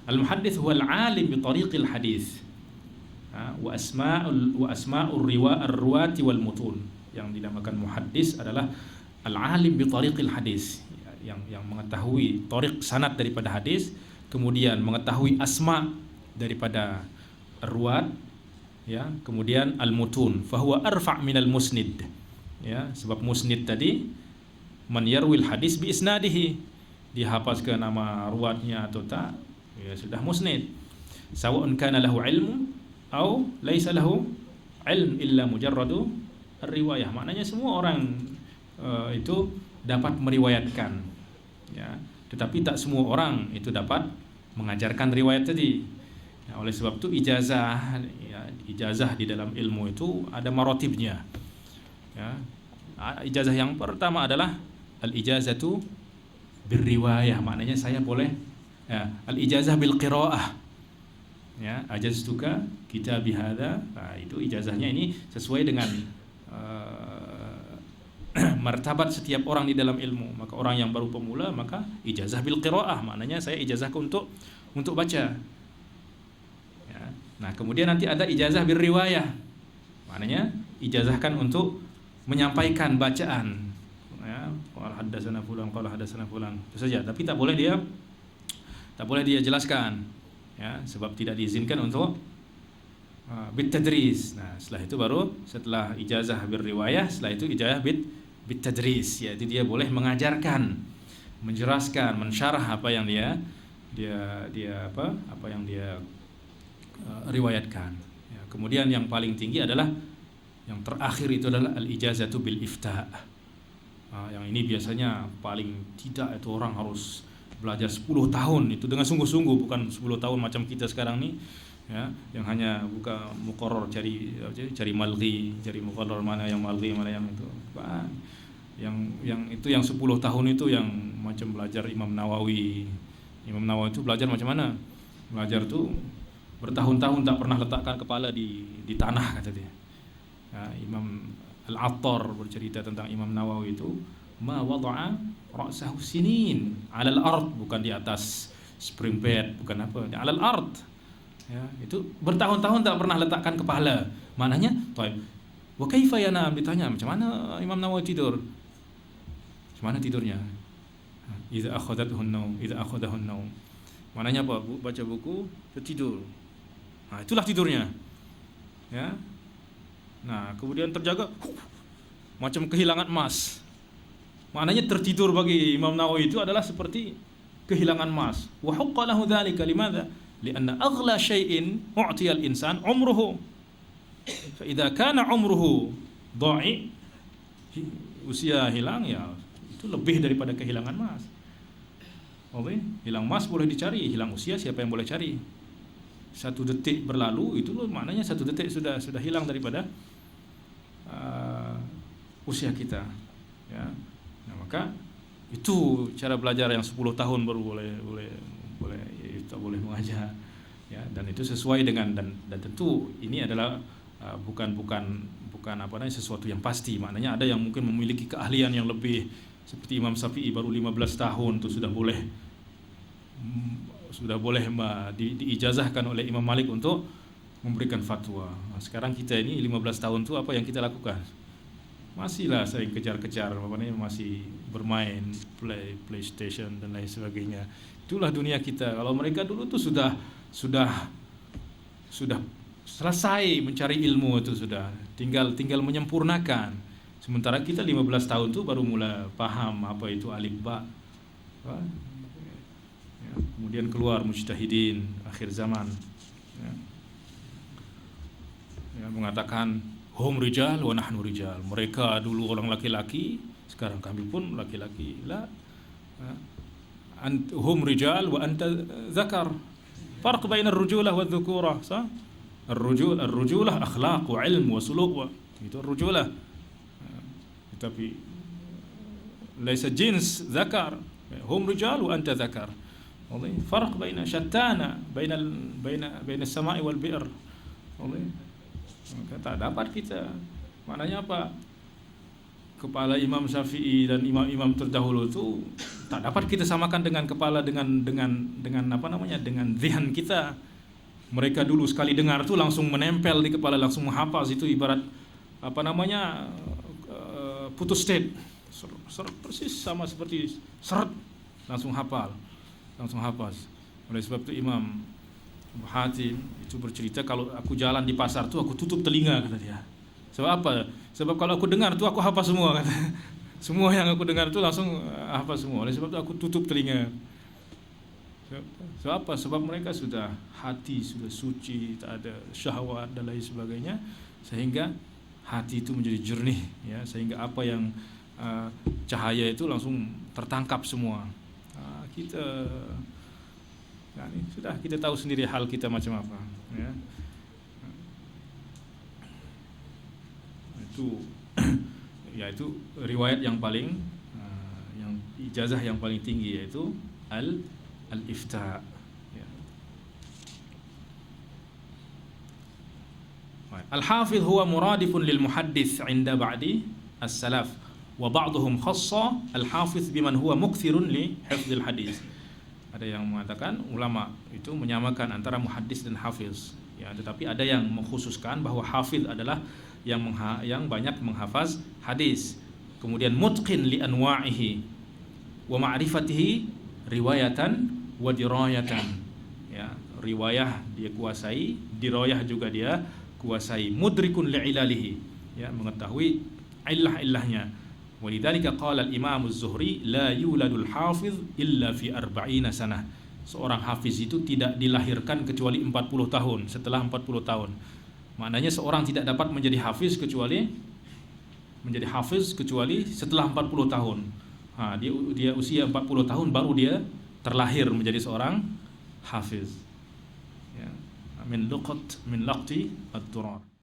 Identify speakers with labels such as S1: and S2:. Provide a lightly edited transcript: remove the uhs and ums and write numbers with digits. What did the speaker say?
S1: Al-muhaddits huwa al-alim bi tariqil hadis. Wa asma'ur ar-ruwati wal mutun. Yang dinamakan muhaddis adalah al-alim bi tariqil hadis, yang mengetahui tariq sanad daripada hadis, kemudian mengetahui asma daripada ruwat, ya, kemudian al-mutun, fahuwa arfa' minal musnid, ya, sebab musnid tadi man yarwil hadis bi isnadihi, dihafazkan nama ruwatnya atau tak, ya sudah musnid. Sawa'un kana lahu ilmu au laisa lahu ilm illa mujarradu riwayah. Maknanya semua orang itu dapat meriwayatkan, ya, tetapi tak semua orang itu dapat mengajarkan riwayat tadi. Ya, oleh sebab itu ijazah, ya, ijazah di dalam ilmu itu ada maratibnya. Ya. Ijazah yang pertama adalah al-ijazatu birriwayah, maknanya saya boleh, ya, al-ijazah bil qiraah. Ya, ajaztuka kitabi hadza. Nah, itu ijazahnya ini sesuai dengan martabat setiap orang di dalam ilmu. Maka orang yang baru pemula maka ijazah bil qiraah, maknanya saya ijazahkan untuk baca. Ya. Nah, kemudian nanti ada ijazah bir riwayah. Maknanya ijazahkan untuk menyampaikan bacaan. Ya, qala hadatsana fulan, qala hadatsana fulan. Itu saja, tapi tak boleh dia jelaskan. Ya, sebab tidak diizinkan untuk bitadris. Nah, setelah ijazah bir riwayah, setelah itu ijazah bitadris, yaitu dia boleh mengajarkan, menjelaskan, mensyarah apa yang dia riwayatkan. Ya, kemudian yang paling tinggi adalah yang terakhir, itu adalah al-ijazatu bil ifta'. Yang ini biasanya paling tidak itu orang harus belajar 10 tahun itu dengan sungguh-sungguh, bukan 10 tahun macam kita sekarang nih, ya, yang hanya buka muqarrar, cari malghi, cari muqarrar mana yang malghi, mana yang itu. Yang itu yang 10 tahun itu yang macam belajar Imam Nawawi. Imam Nawawi itu belajar macam mana? Belajar tuh bertahun-tahun tak pernah letakkan kepala di tanah, kata dia. Ya, Imam Al-Attar bercerita tentang Imam Nawawi itu, ma wada'a ra'sahu sinin 'alal ard, bukan di atas spring bed, bukan apa, di 'alal ard. Ya, itu bertahun-tahun tak pernah letakkan kepala. Maknanya, taib. Wa kaifa yanam, ditanya macam mana Imam Nawawi tidur? Macam mana tidurnya? Idza akhadahu an-naum. Maknanya apa? Baca buku, tertidur. Nah, itulah tidurnya. Ya. Nah, kemudian terjaga macam kehilangan emas. Maknanya tertidur bagi Imam Nawawi itu adalah seperti kehilangan emas. Wa haqqa lahu dzalika limadza? Lianna aghla syai'in u'tiya al-insan umruhu. Fa idza kana umruhu dha'i, usia hilang, ya itu lebih daripada kehilangan emas. Oke, hilang emas boleh dicari, hilang usia siapa yang boleh cari? 1 detik berlalu itu loh, maknanya 1 detik sudah hilang daripada usia kita. Ya. Nah, maka itu cara belajar yang 10 tahun baru boleh kita boleh mengajar, ya, dan itu sesuai dengan dan tentu ini adalah bukan apa namanya sesuatu yang pasti. Maknanya ada yang mungkin memiliki keahlian yang lebih, seperti Imam Syafi'i baru 15 tahun tuh sudah boleh diijazahkan oleh Imam Malik untuk memberikan fatwa. Nah, sekarang kita ini 15 tahun tuh apa yang kita lakukan? Masihlah sering kejar-kejar, masih bermain PlayStation dan lain sebagainya. Itulah dunia kita. Kalau mereka dulu tuh sudah selesai mencari ilmu, itu sudah tinggal menyempurnakan. Sementara kita 15 tahun tuh baru mulai paham apa itu alif ba. Ya, kemudian keluar mujtahidin akhir zaman. Ya, mengatakan hum rijal wa nahnu rijal. Mereka dulu orang laki-laki, sekarang kami pun laki-laki. La, hum rijal wa anta zakar. Farq baina ar-rujulah wa adh-dhukurah, sah? Ar-rujulah akhlaq wa ilm wa suluk, itu ar-rujulah. Tapi laisa jins zakar. Hum rijal wa anta zakar. Farq baina syattana baina as-sama'i wal bi'r. Maka tak dapat kita. Maknanya apa? kepala Imam Syafi'i dan imam-imam terdahulu itu tak dapat kita samakan dengan kepala dengan apa namanya, dengan zihan kita. Mereka dulu sekali dengar tuh langsung menempel di kepala, langsung menghafaz, itu ibarat apa namanya, putus state, persis sama seperti seret, langsung hafal, langsung hafaz. Oleh sebab itu Imam Abu Hatim itu bercerita, kalau aku jalan di pasar tuh aku tutup telinga, kata dia. Sebab apa? Sebab kalau aku dengar tuh aku hafal semua, kata. Semua yang aku dengar tuh langsung hafal semua. Oleh sebab itu aku tutup telinga. Sebab apa? Sebab mereka sudah hati sudah suci, tak ada syahwat dan lain sebagainya, sehingga hati itu menjadi jernih, ya, sehingga apa yang cahaya itu langsung tertangkap semua. Kita ini sudah kita tahu sendiri hal kita macam apa, ya. Itu yaitu riwayat yang paling yang ijazah yang paling tinggi, yaitu al-ifta, ya. Al-hafiz huwa muradifun lil muhaddits 'inda ba'di as-salaf wa ba'dhum khassa al-hafiz biman huwa mukthirun li hifdzil hadis. Ada yang mengatakan ulama itu menyamakan antara muhaddis dan hafiz, ya, tetapi ada yang mengkhususkan bahwa hafiz adalah yang banyak menghafaz hadis, kemudian mutqin li anwa'ihi wa ma'rifatihi riwayatan wa dirayatan, ya, riwayah dia kuasai, dirayah juga dia kuasai, mudrikun li ilalihi, ya, mengetahui illah-illahnya. Walidzalika qala al-Imam Az-Zuhri la yuladul hafiz illa fi 40 sanah. Seorang hafiz itu tidak dilahirkan kecuali 40 tahun, setelah 40 tahun. Maknanya seorang tidak dapat menjadi hafiz kecuali setelah 40 tahun. Dia usia 40 tahun baru dia terlahir menjadi seorang hafiz. Ya. Min laqti ad-durar.